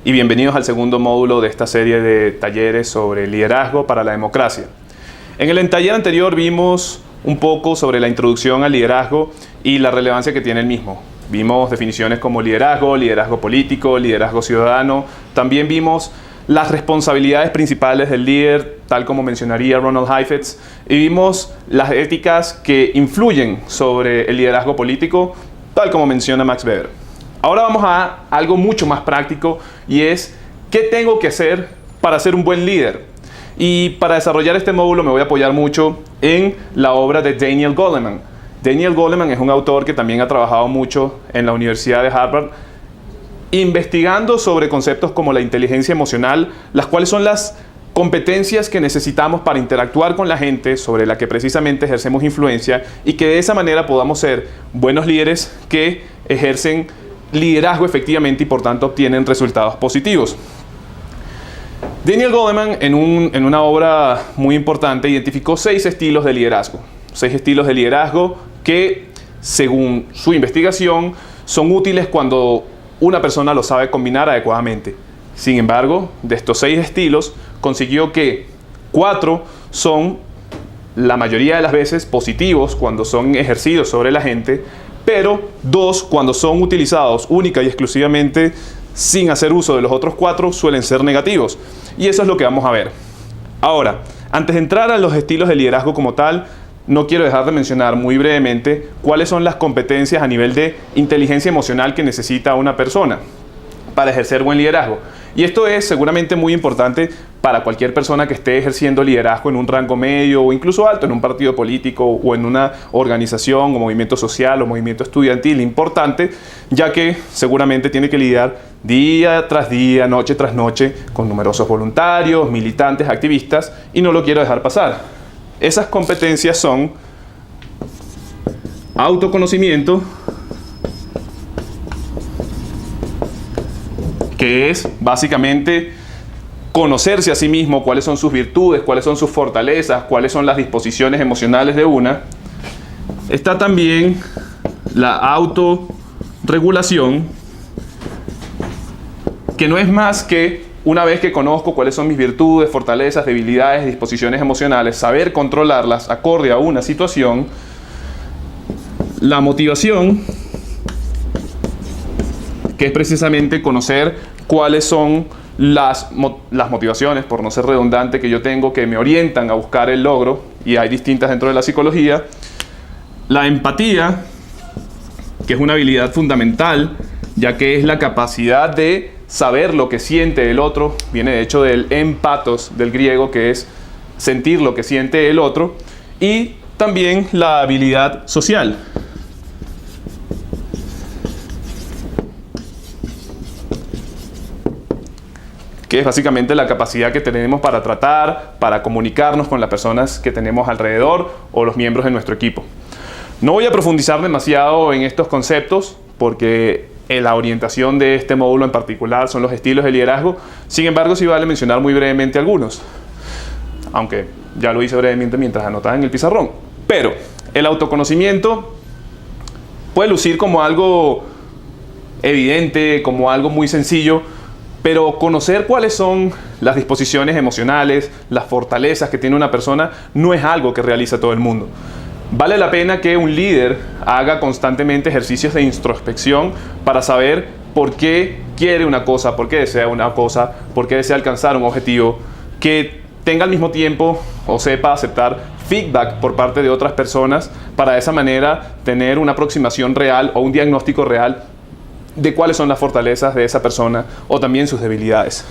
Y bienvenidos al segundo módulo de esta serie de talleres sobre liderazgo para la democracia. En el taller anterior vimos un poco sobre la introducción al liderazgo y la relevancia que tiene el mismo. Vimos definiciones como liderazgo, liderazgo político, liderazgo ciudadano. También vimos las responsabilidades principales del líder, tal como mencionaría Ronald Heifetz. Y vimos las éticas que influyen sobre el liderazgo político, tal como menciona Max Weber. Ahora vamos a algo mucho más práctico y es ¿qué tengo que hacer para ser un buen líder? Y para desarrollar este módulo me voy a apoyar mucho en la obra de Daniel Goleman. Daniel Goleman es un autor que también ha trabajado mucho en la Universidad de Harvard, investigando sobre conceptos como la inteligencia emocional, las cuales son las competencias que necesitamos para interactuar con la gente, sobre la que precisamente ejercemos influencia, y que de esa manera podamos ser buenos líderes que ejercen liderazgo efectivamente y por tanto obtienen resultados positivos. Daniel Goleman en una obra muy importante identificó 6 estilos de liderazgo. 6 estilos de liderazgo que, según su investigación, son útiles cuando una persona lo sabe combinar adecuadamente. Sin embargo, de estos 6 estilos, consiguió que 4 son la mayoría de las veces positivos cuando son ejercidos sobre la gente, pero 2 cuando son utilizados única y exclusivamente sin hacer uso de los otros 4 suelen ser negativos. Y eso es lo que vamos a ver. Ahora, antes de entrar a los estilos de liderazgo como tal, no quiero dejar de mencionar muy brevemente cuáles son las competencias a nivel de inteligencia emocional que necesita una persona para ejercer buen liderazgo. Y esto es seguramente muy importante para cualquier persona que esté ejerciendo liderazgo en un rango medio o incluso alto en un partido político o en una organización o movimiento social o movimiento estudiantil importante, ya que seguramente tiene que lidiar día tras día, noche tras noche con numerosos voluntarios, militantes, activistas, y no lo quiero dejar pasar. Esas competencias son autoconocimiento, que es básicamente conocerse a sí mismo, cuáles son sus virtudes, cuáles son sus fortalezas, cuáles son las disposiciones emocionales de una. Está también la autorregulación, que no es más que una vez que conozco cuáles son mis virtudes, fortalezas, debilidades, disposiciones emocionales, saber controlarlas acorde a una situación. La motivación, que es precisamente conocer cuáles son las motivaciones, por no ser redundante, que yo tengo que me orientan a buscar el logro, y hay distintas dentro de la psicología. La empatía, que es una habilidad fundamental, ya que es la capacidad de saber lo que siente el otro, viene de hecho del empatos del griego, que es sentir lo que siente el otro, y también la habilidad social, que es básicamente la capacidad que tenemos para tratar, para comunicarnos con las personas que tenemos alrededor o los miembros de nuestro equipo. No voy a profundizar demasiado en estos conceptos porque la orientación de este módulo en particular son los estilos de liderazgo. Sin embargo, sí vale mencionar muy brevemente algunos, aunque ya lo hice brevemente mientras anotaba en el pizarrón. Pero el autoconocimiento puede lucir como algo evidente, como algo muy sencillo, pero conocer cuáles son las disposiciones emocionales, las fortalezas que tiene una persona, no es algo que realiza todo el mundo. Vale la pena que un líder haga constantemente ejercicios de introspección para saber por qué quiere una cosa, por qué desea una cosa, por qué desea alcanzar un objetivo, que tenga al mismo tiempo o sepa aceptar feedback por parte de otras personas para de esa manera tener una aproximación real o un diagnóstico real de cuáles son las fortalezas de esa persona o también sus debilidades.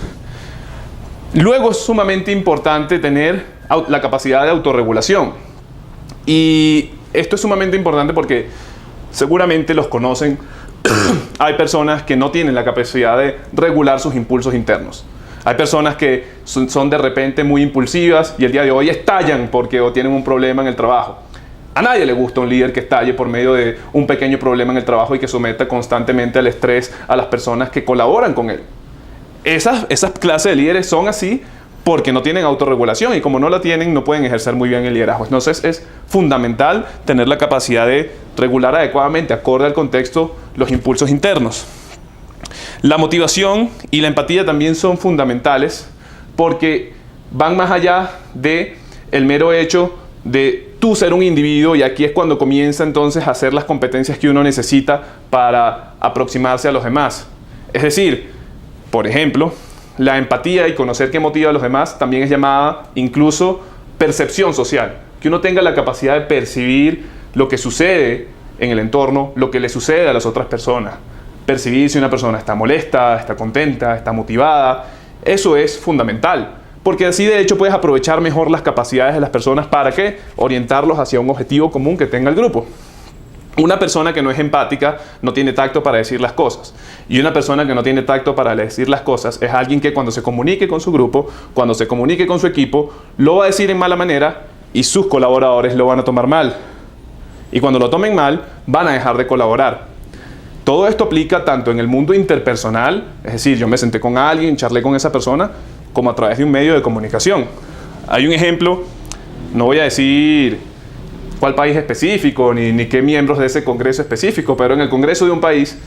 Luego es sumamente importante tener la capacidad de autorregulación. Y esto es sumamente importante porque seguramente los conocen. Hay personas que no tienen la capacidad de regular sus impulsos internos. Hay personas que son de repente muy impulsivas y el día de hoy estallan porque o tienen un problema en el trabajo. A nadie le gusta un líder que estalle por medio de un pequeño problema en el trabajo y que someta constantemente al estrés a las personas que colaboran con él. Esas clases de líderes son así porque no tienen autorregulación, y como no la tienen, no pueden ejercer muy bien el liderazgo. Entonces es fundamental tener la capacidad de regular adecuadamente, acorde al contexto, los impulsos internos. La motivación y la empatía también son fundamentales porque van más allá de el mero hecho de tú ser un individuo, y aquí es cuando comienza entonces a hacer las competencias que uno necesita para aproximarse a los demás. Es decir, por ejemplo, la empatía y conocer qué motiva a los demás también es llamada incluso percepción social, que uno tenga la capacidad de percibir lo que sucede en el entorno, lo que le sucede a las otras personas. Percibir si una persona está molesta, está contenta, está motivada. Eso es fundamental, porque así de hecho puedes aprovechar mejor las capacidades de las personas para que orientarlos hacia un objetivo común que tenga el grupo. Una persona que no es empática no tiene tacto para decir las cosas. Y una persona que no tiene tacto para decir las cosas es alguien que cuando se comunique con su grupo, cuando se comunique con su equipo, lo va a decir en mala manera y sus colaboradores lo van a tomar mal. Y cuando lo tomen mal, van a dejar de colaborar. Todo esto aplica tanto en el mundo interpersonal, es decir, yo me senté con alguien, charlé con esa persona, como a través de un medio de comunicación. Hay un ejemplo, no voy a decir cuál país específico, ni qué miembros de ese congreso específico, pero en el congreso de un país,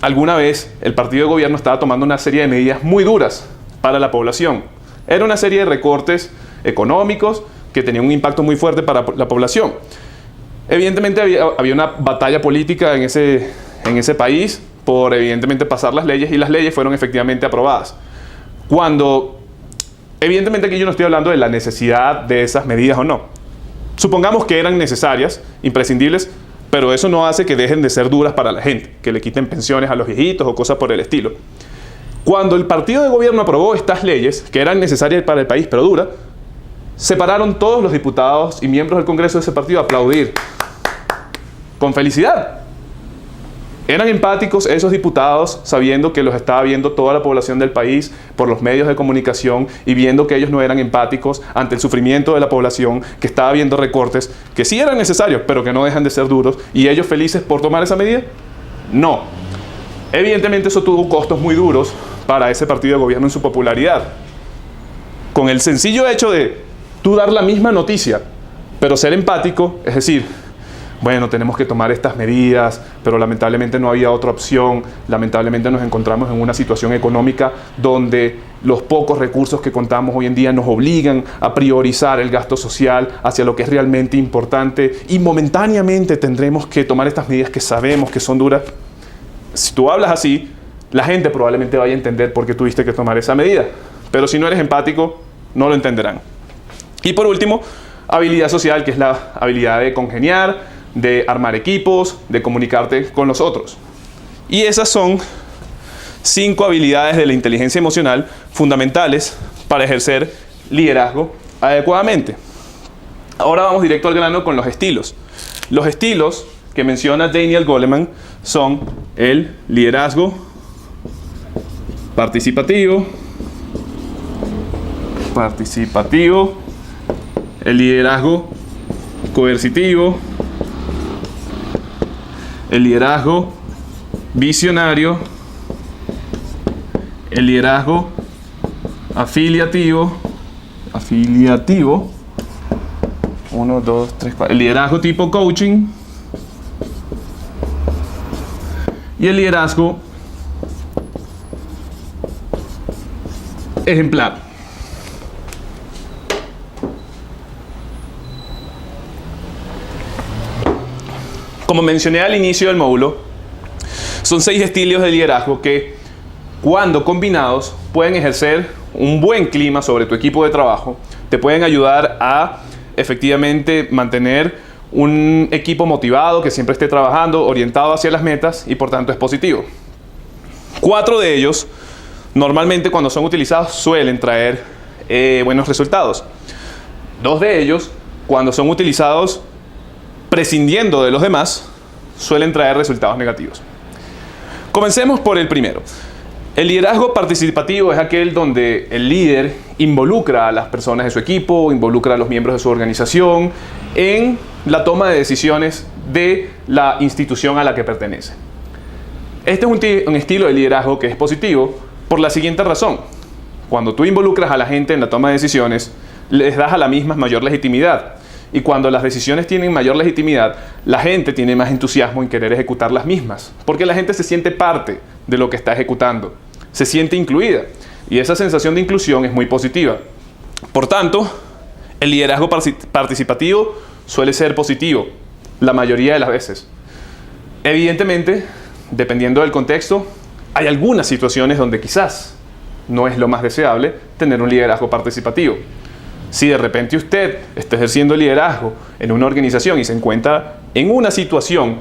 alguna vez el partido de gobierno estaba tomando una serie de medidas muy duras para la población. Era una serie de recortes económicos que tenían un impacto muy fuerte para la población. Evidentemente había una batalla política en ese país por evidentemente pasar las leyes, y las leyes fueron efectivamente aprobadas. Evidentemente aquí yo no estoy hablando de la necesidad de esas medidas o no. Supongamos que eran necesarias, imprescindibles, pero eso no hace que dejen de ser duras para la gente, que le quiten pensiones a los viejitos o cosas por el estilo. Cuando el partido de gobierno aprobó estas leyes, que eran necesarias para el país, pero duras, se pararon todos los diputados y miembros del Congreso de ese partido a aplaudir con felicidad. Eran empáticos esos diputados, sabiendo que los estaba viendo toda la población del país por los medios de comunicación y viendo que ellos no eran empáticos ante el sufrimiento de la población, que estaba viendo recortes que sí eran necesarios, pero que no dejan de ser duros, y ellos felices por tomar esa medida. No. Evidentemente eso tuvo costos muy duros para ese partido de gobierno en su popularidad. Con el sencillo hecho de tú dar la misma noticia, pero ser empático, es decir, bueno, tenemos que tomar estas medidas, pero lamentablemente no había otra opción. Lamentablemente nos encontramos en una situación económica donde los pocos recursos que contamos hoy en día nos obligan a priorizar el gasto social hacia lo que es realmente importante, y momentáneamente tendremos que tomar estas medidas que sabemos que son duras. Si tú hablas así, la gente probablemente vaya a entender por qué tuviste que tomar esa medida, pero si no eres empático, no lo entenderán. Y por último, habilidad social, que es la habilidad de congeniar, de armar equipos, de comunicarte con los otros. Y esas son 5 habilidades de la inteligencia emocional fundamentales para ejercer liderazgo adecuadamente. Ahora vamos directo al grano con los estilos. Los estilos que menciona Daniel Goleman son el liderazgo participativo, el liderazgo coercitivo, el liderazgo visionario, el liderazgo afiliativo, 1, 2, 3, 4, el liderazgo tipo coaching, y el liderazgo ejemplar. Como mencioné al inicio del módulo, son 6 estilos de liderazgo que, cuando combinados, pueden ejercer un buen clima sobre tu equipo de trabajo, te pueden ayudar a efectivamente mantener un equipo motivado, que siempre esté trabajando, orientado hacia las metas, y por tanto es positivo. 4 de ellos, normalmente cuando son utilizados, suelen traer buenos resultados. 2 de ellos, cuando son utilizados prescindiendo de los demás, suelen traer resultados negativos. Comencemos por el primero. El liderazgo participativo es aquel donde el líder involucra a las personas de su equipo, involucra a los miembros de su organización en la toma de decisiones de la institución a la que pertenece. Este es un estilo de liderazgo que es positivo por la siguiente razón. Cuando tú involucras a la gente en la toma de decisiones, les das a la misma mayor legitimidad. Y cuando las decisiones tienen mayor legitimidad, la gente tiene más entusiasmo en querer ejecutar las mismas, porque la gente se siente parte de lo que está ejecutando. Se siente incluida y esa sensación de inclusión es muy positiva. Por tanto, el liderazgo participativo suele ser positivo la mayoría de las veces. Evidentemente, dependiendo del contexto, hay algunas situaciones donde quizás no es lo más deseable tener un liderazgo participativo. Si de repente usted está ejerciendo liderazgo en una organización y se encuentra en una situación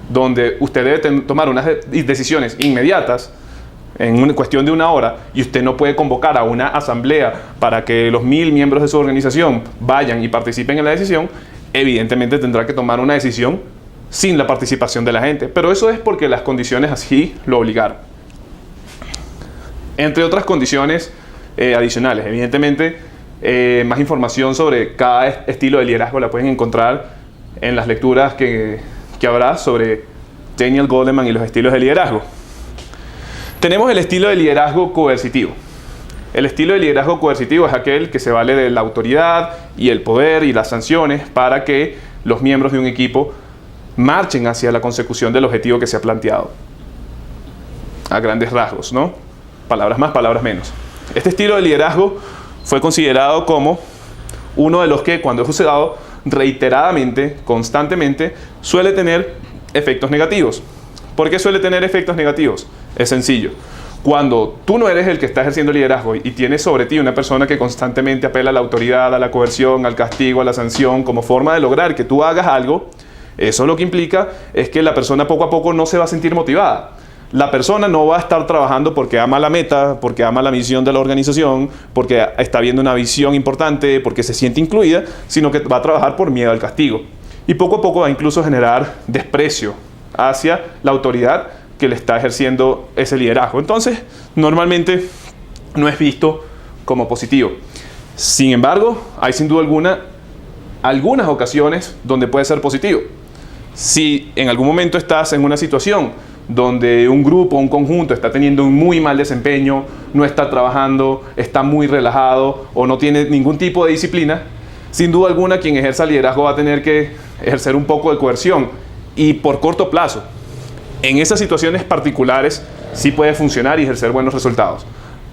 donde usted debe tomar unas decisiones inmediatas, en una cuestión de una hora, y usted no puede convocar a una asamblea para que los 1000 miembros de su organización vayan y participen en la decisión, evidentemente tendrá que tomar una decisión sin la participación de la gente. Pero eso es porque las condiciones así lo obligaron. Entre otras condiciones adicionales, evidentemente, más información sobre cada estilo de liderazgo la pueden encontrar en las lecturas que habrá sobre Daniel Goleman y los estilos de liderazgo. Tenemos el estilo de liderazgo coercitivo. El estilo de liderazgo coercitivo es aquel que se vale de la autoridad y el poder y las sanciones para que los miembros de un equipo marchen hacia la consecución del objetivo que se ha planteado. A grandes rasgos, ¿no? Palabras más, palabras menos. Este estilo de liderazgo fue considerado como uno de los que, cuando es usado reiteradamente, constantemente, suele tener efectos negativos. ¿Por qué suele tener efectos negativos? Es sencillo. Cuando tú no eres el que está ejerciendo liderazgo y tienes sobre ti una persona que constantemente apela a la autoridad, a la coerción, al castigo, a la sanción, como forma de lograr que tú hagas algo, eso lo que implica es que la persona poco a poco no se va a sentir motivada. La persona no va a estar trabajando porque ama la meta, porque ama la misión de la organización, porque está viendo una visión importante, porque se siente incluida, sino que va a trabajar por miedo al castigo. Y poco a poco va incluso a generar desprecio hacia la autoridad que le está ejerciendo ese liderazgo. Entonces, normalmente no es visto como positivo. Sin embargo, hay sin duda alguna algunas ocasiones donde puede ser positivo. Si en algún momento estás en una situación donde un grupo, un conjunto está teniendo un muy mal desempeño, no está trabajando, está muy relajado o no tiene ningún tipo de disciplina, sin duda alguna quien ejerza liderazgo va a tener que ejercer un poco de coerción y por corto plazo. En esas situaciones particulares sí puede funcionar y ejercer buenos resultados,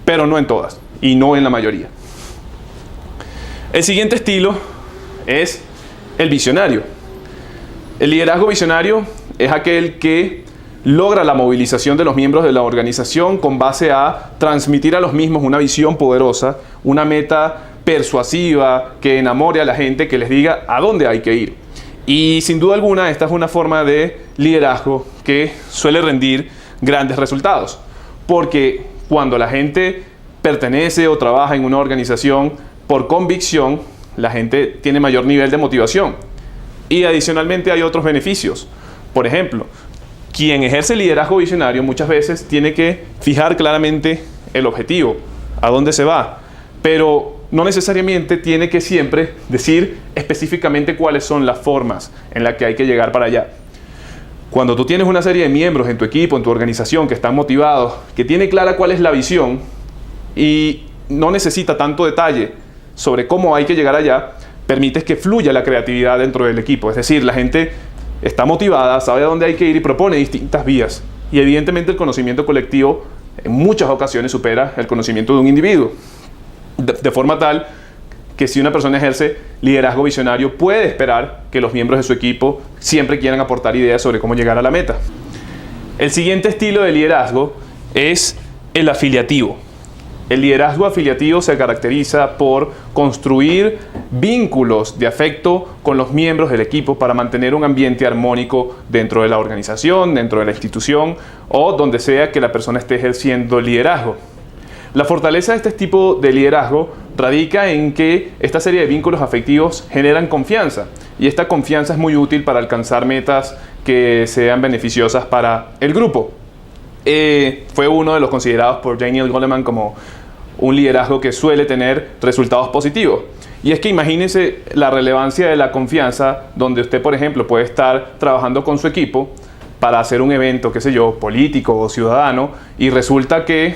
pero no en todas y no en la mayoría. El siguiente estilo es el visionario. El liderazgo visionario es aquel que logra la movilización de los miembros de la organización con base a transmitir a los mismos una visión poderosa, una meta persuasiva que enamore a la gente, que les diga a dónde hay que ir. Y sin duda alguna esta es una forma de liderazgo que suele rendir grandes resultados, porque cuando la gente pertenece o trabaja en una organización por convicción, la gente tiene mayor nivel de motivación. Y adicionalmente hay otros beneficios. Por ejemplo, quien ejerce liderazgo visionario muchas veces tiene que fijar claramente el objetivo, a dónde se va, pero no necesariamente tiene que siempre decir específicamente cuáles son las formas en las que hay que llegar para allá. Cuando tú tienes una serie de miembros en tu equipo, en tu organización, que están motivados, que tiene clara cuál es la visión y no necesita tanto detalle sobre cómo hay que llegar allá, permites que fluya la creatividad dentro del equipo. Es decir, la gente está motivada, sabe a dónde hay que ir y propone distintas vías. Y evidentemente el conocimiento colectivo en muchas ocasiones supera el conocimiento de un individuo. De forma tal que si una persona ejerce liderazgo visionario, puede esperar que los miembros de su equipo siempre quieran aportar ideas sobre cómo llegar a la meta. El siguiente estilo de liderazgo es el afiliativo. El liderazgo afiliativo se caracteriza por construir vínculos de afecto con los miembros del equipo para mantener un ambiente armónico dentro de la organización, dentro de la institución o donde sea que la persona esté ejerciendo liderazgo. La fortaleza de este tipo de liderazgo radica en que esta serie de vínculos afectivos generan confianza y esta confianza es muy útil para alcanzar metas que sean beneficiosas para el grupo. Fue uno de los considerados por Daniel Goleman como un liderazgo que suele tener resultados positivos. Y es que imagínense la relevancia de la confianza, donde usted, por ejemplo, puede estar trabajando con su equipo para hacer un evento, qué sé yo, político o ciudadano, y resulta que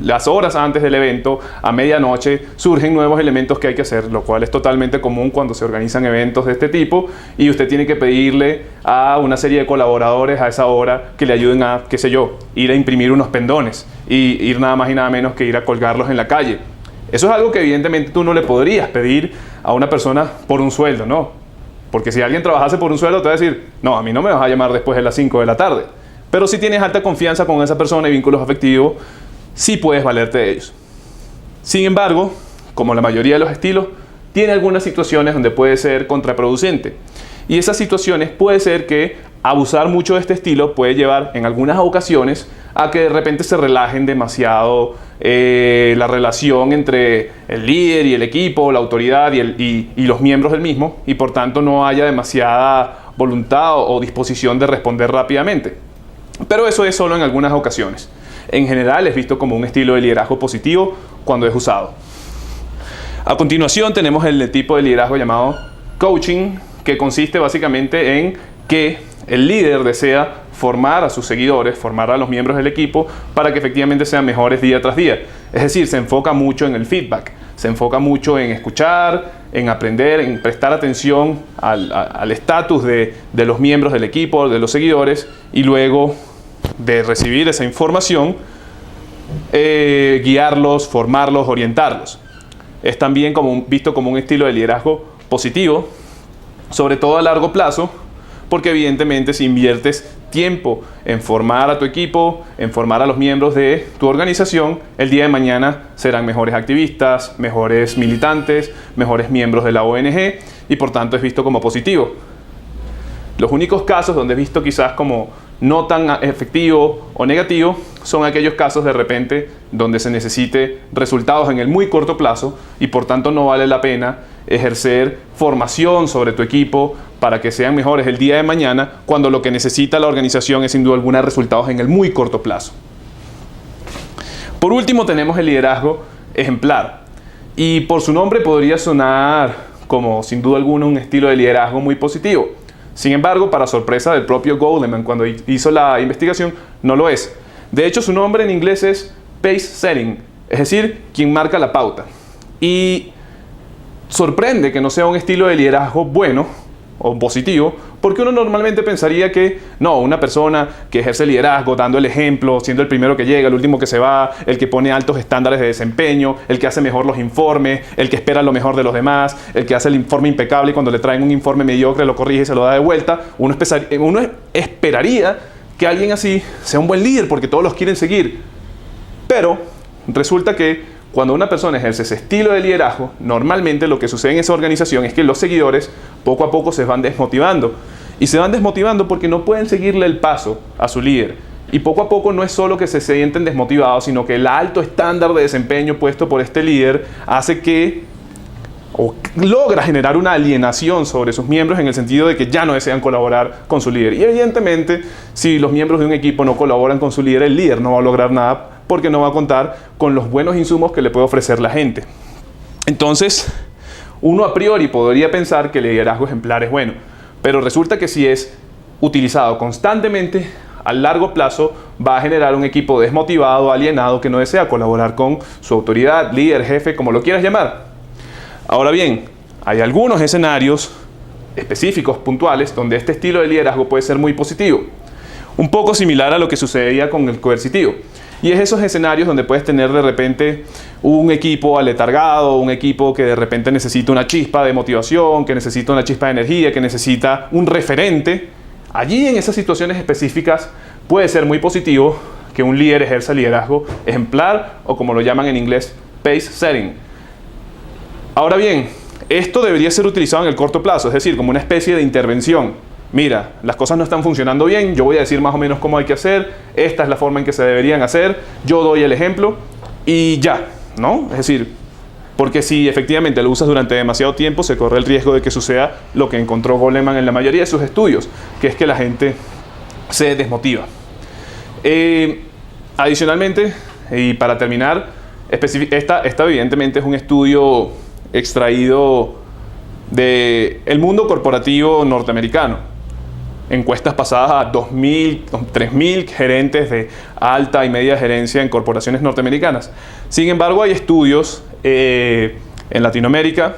las horas antes del evento, a medianoche, surgen nuevos elementos que hay que hacer, lo cual es totalmente común cuando se organizan eventos de este tipo, y usted tiene que pedirle a una serie de colaboradores a esa hora que le ayuden a, qué sé yo, ir a imprimir unos pendones y ir nada más y nada menos que ir a colgarlos en la calle. Eso es algo que evidentemente tú no le podrías pedir a una persona por un sueldo, ¿no? Porque si alguien trabajase por un sueldo te va a decir, no, a mí no me vas a llamar después de las 5 de la tarde. Pero si tienes alta confianza con esa persona y vínculos afectivos, sí puedes valerte de ellos. Sin embargo, como la mayoría de los estilos, tiene algunas situaciones donde puede ser contraproducente. Y esas situaciones puede ser que abusar mucho de este estilo puede llevar en algunas ocasiones a que de repente se relajen demasiado la relación entre el líder y el equipo, la autoridad y los miembros del mismo, y por tanto no haya demasiada voluntad o disposición de responder rápidamente. Pero eso es solo en algunas ocasiones. En general es visto como un estilo de liderazgo positivo cuando es usado. A continuación tenemos el tipo de liderazgo llamado coaching, que consiste básicamente en que el líder desea formar a sus seguidores, formar a los miembros del equipo para que efectivamente sean mejores día tras día. Es decir, se enfoca mucho en el feedback, se enfoca mucho en escuchar, en aprender, en prestar atención al estatus de los miembros del equipo, de los seguidores, y luego de recibir esa información, guiarlos, formarlos, orientarlos. Es también visto como un estilo de liderazgo positivo, sobre todo a largo plazo, porque evidentemente si inviertes tiempo en formar a tu equipo, en formar a los miembros de tu organización, el día de mañana serán mejores activistas, mejores militantes, mejores miembros de la ONG, y por tanto es visto como positivo. Los únicos casos donde es visto quizás como no tan efectivo o negativo son aquellos casos de repente donde se necesite resultados en el muy corto plazo y por tanto no vale la pena ejercer formación sobre tu equipo para que sean mejores el día de mañana, cuando lo que necesita la organización es sin duda alguna resultados en el muy corto plazo. Por último tenemos el liderazgo ejemplar, y por su nombre podría sonar como sin duda alguna un estilo de liderazgo muy positivo. Sin embargo, para sorpresa del propio Goleman cuando hizo la investigación, no lo es. De hecho, su nombre en inglés es pace setting, es decir, quien marca la pauta. Y sorprende que no sea un estilo de liderazgo bueno o positivo, porque uno normalmente pensaría que no, una persona que ejerce liderazgo dando el ejemplo, siendo el primero que llega, el último que se va, el que pone altos estándares de desempeño, el que hace mejor los informes, el que espera lo mejor de los demás, el que hace el informe impecable y cuando le traen un informe mediocre lo corrige y se lo da de vuelta, uno esperaría que alguien así sea un buen líder porque todos los quieren seguir. Pero resulta que cuando una persona ejerce ese estilo de liderazgo, normalmente lo que sucede en esa organización es que los seguidores poco a poco se van desmotivando. Y se van desmotivando porque no pueden seguirle el paso a su líder. Y poco a poco no es solo que se sienten desmotivados, sino que el alto estándar de desempeño puesto por este líder hace que o logra generar una alienación sobre sus miembros en el sentido de que ya no desean colaborar con su líder. Y evidentemente, si los miembros de un equipo no colaboran con su líder, el líder no va a lograr nada porque no va a contar con los buenos insumos que le puede ofrecer la gente. Entonces, uno a priori podría pensar que el liderazgo ejemplar es bueno, pero resulta que si es utilizado constantemente, a largo plazo va a generar un equipo desmotivado, alienado, que no desea colaborar con su autoridad, líder, jefe, como lo quieras llamar. Ahora bien, hay algunos escenarios específicos, puntuales, donde este estilo de liderazgo puede ser muy positivo. Un poco similar a lo que sucedía con el coercitivo. Y es esos escenarios donde puedes tener de repente un equipo aletargado, un equipo que de repente necesita una chispa de motivación, que necesita una chispa de energía, que necesita un referente. Allí en esas situaciones específicas puede ser muy positivo que un líder ejerza liderazgo ejemplar o como lo llaman en inglés, pace setting. Ahora bien, esto debería ser utilizado en el corto plazo, es decir, como una especie de intervención. Mira, las cosas no están funcionando bien, yo voy a decir más o menos cómo hay que hacer, esta es la forma en que se deberían hacer, yo doy el ejemplo y ya, ¿no? Es decir, porque si efectivamente lo usas durante demasiado tiempo, se corre el riesgo de que suceda lo que encontró Goleman en la mayoría de sus estudios, que es que la gente se desmotiva. Adicionalmente, y para terminar, esta evidentemente es un estudio extraído del mundo corporativo norteamericano. encuestas pasadas a 2.000, 3.000 gerentes de alta y media gerencia en corporaciones norteamericanas. Sin embargo, hay estudios en Latinoamérica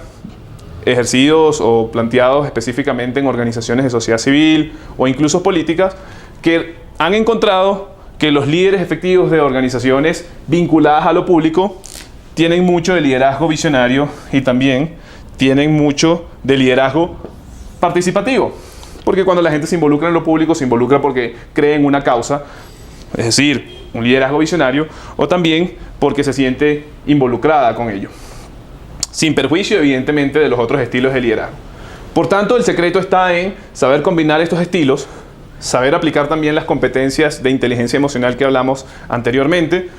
ejercidos o planteados específicamente en organizaciones de sociedad civil o incluso políticas que han encontrado que los líderes efectivos de organizaciones vinculadas a lo público tienen mucho de liderazgo visionario y también tienen mucho de liderazgo participativo. Porque cuando la gente se involucra en lo público, se involucra porque cree en una causa, es decir, un liderazgo visionario, o también porque se siente involucrada con ello. Sin perjuicio, evidentemente, de los otros estilos de liderazgo. Por tanto, el secreto está en saber combinar estos estilos, saber aplicar también las competencias de inteligencia emocional que hablamos anteriormente,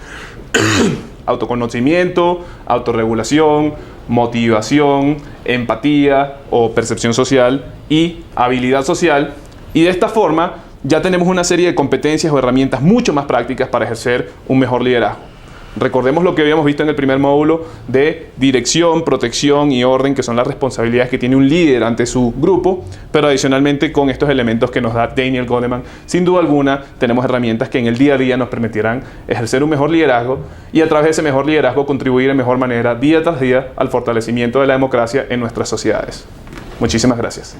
autoconocimiento, autorregulación, motivación, empatía o percepción social y habilidad social. Y de esta forma ya tenemos una serie de competencias o herramientas mucho más prácticas para ejercer un mejor liderazgo. Recordemos lo que habíamos visto en el primer módulo de dirección, protección y orden, que son las responsabilidades que tiene un líder ante su grupo, pero adicionalmente con estos elementos que nos da Daniel Goleman, sin duda alguna tenemos herramientas que en el día a día nos permitirán ejercer un mejor liderazgo y a través de ese mejor liderazgo contribuir de mejor manera día tras día al fortalecimiento de la democracia en nuestras sociedades. Muchísimas gracias.